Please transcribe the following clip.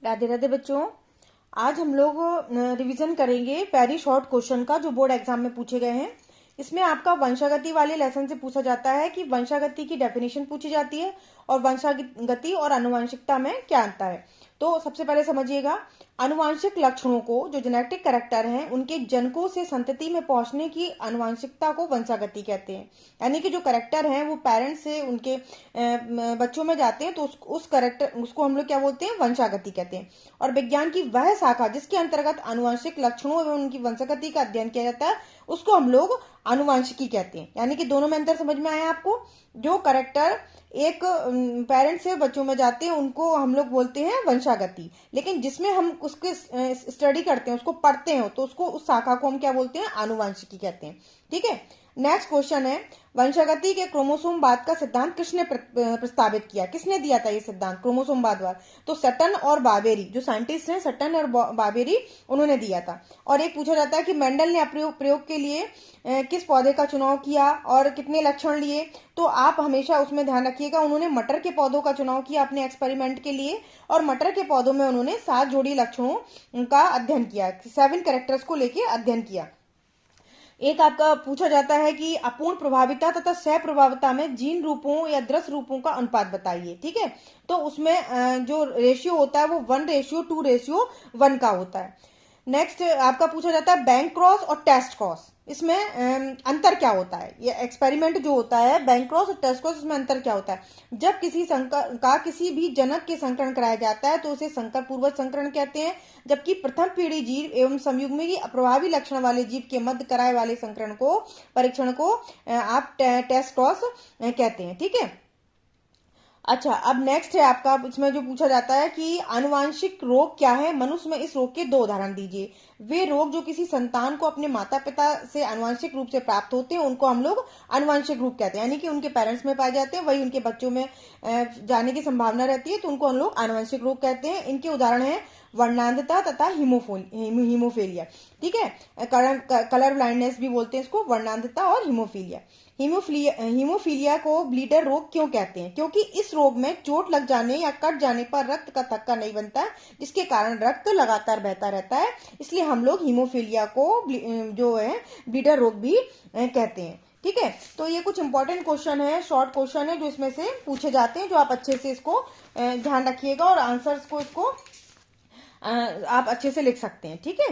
राधे राधे बच्चों। आज हम लोग रिवीजन करेंगे वेरी शॉर्ट क्वेश्चन का जो बोर्ड एग्जाम में पूछे गए हैं। इसमें आपका वंशागति वाले लेसन से पूछा जाता है कि वंशागति की डेफिनेशन पूछी जाती है और वंशागति और आनुवंशिकता में क्या अंतर है। तो सबसे पहले समझिएगा, आनुवंशिक लक्षणों को जो जेनेटिक कैरेक्टर हैं उनके जनकों से संतति में पहुंचने की आनुवंशिकता को वंशागति कहते हैं। यानी कि जो कैरेक्टर हैं वो पेरेंट्स से उनके बच्चों में जाते हैं तो उस कैरेक्टर उसको हम लोग क्या बोलते हैं, वंशागति कहते हैं। और विज्ञान की वह शाखा जिसके अंतर्गत आनुवंशिक लक्षणों एवं उनकी वंशागति का अध्ययन किया जाता है उसको हम लोग आनुवंशिकी कहते हैं। यानी कि दोनों में अंतर समझ में आया आपको। जो कैरेक्टर एक पेरेंट्स से बच्चों में जाते हैं उनको हम लोग बोलते हैं वंशागति, लेकिन जिसमें हम उसके स्टडी करते हैं, उसको पढ़ते हैं, तो उसको उस शाखा को हम क्या बोलते हैं, आनुवंशिकी कहते हैं। ठीक है। नेक्स्ट क्वेश्चन है, वंशागति के क्रोमोसोमवाद का सिद्धांत किसने प्रस्तावित किया, किसने दिया था ये सिद्धांत क्रोमोसोमवाद? तो सटन और बाबेरी, जो साइंटिस्ट हैं सटन और बाबेरी, उन्होंने दिया था। और एक पूछा जाता है कि मेंडल ने प्रयोग के लिए किस पौधे का चुनाव किया और कितने लक्षण लिए। तो आप हमेशा उसमें ध्यान रखिएगा, उन्होंने मटर के पौधों का चुनाव किया अपने एक्सपेरिमेंट के लिए और मटर के पौधों में उन्होंने 7 जोड़ी लक्षणों का अध्ययन किया, 7 कैरेक्टर्स को लेकर अध्ययन किया। एक आपका पूछा जाता है कि अपूर्ण प्रभाविता तथा सह प्रभाविता में जीन रूपों या दृश्य रूपों का अनुपात बताइए। ठीक है। तो उसमें जो रेशियो होता है वो 1:2:1 का होता है। नेक्स्ट आपका पूछा जाता है बैंक क्रॉस और टेस्ट क्रॉस, इसमें अंतर क्या होता है। ये एक्सपेरिमेंट जो होता है बैंक क्रॉस और टेस्ट क्रॉस, इसमें अंतर क्या होता है। जब किसी संकर का किसी भी जनक के संकरण कराया जाता है तो उसे संकर पूर्वज संकरण कहते हैं, जबकि प्रथम पीढ़ी जीव एवं संयुग्मी की अप्रभावी लक्षण वाले जीव के मध्य कराए वाले संकरण को परीक्षण को आप टेस्ट क्रॉस कहते हैं। ठीक है। अच्छा, अब नेक्स्ट है आपका, इसमें जो पूछा जाता है कि आनुवांशिक रोग क्या है, मनुष्य में इस रोग के 2 उदाहरण दीजिए। वे रोग जो किसी संतान को अपने माता पिता से आनुवांशिक रूप से प्राप्त होते हैं उनको हम लोग आनुवांशिक रूप कहते हैं, यानी कि उनके पेरेंट्स में पाए जाते हैं, वही उनके बच्चों में जाने की संभावना रहती है, तो उनको हम लोग आनुवांशिक रोग कहते हैं। इनके उदाहरण है वर्णांधता तथा हीमोफीलिया। ठीक है। कलर ब्लाइंडनेस भी बोलते हैं इसको, वर्णांधता और हीमोफीलिया। हीमोफीलिया को ब्लीडर रोग क्यों कहते हैं? क्योंकि इस रोग में चोट लग जाने या कट जाने पर रक्त का थक्का नहीं बनता, जिसके कारण रक्त लगातार बहता रहता है, इसलिए हम लोग हीमोफीलिया को जो है ब्लीडर रोग भी कहते हैं। ठीक है। तो ये कुछ इंपॉर्टेंट क्वेश्चन है, शॉर्ट क्वेश्चन है जो इसमें से पूछे जाते हैं, जो आप अच्छे से इसको ध्यान रखिएगा और आंसर्स को इसको आप अच्छे से लिख सकते हैं। ठीक है।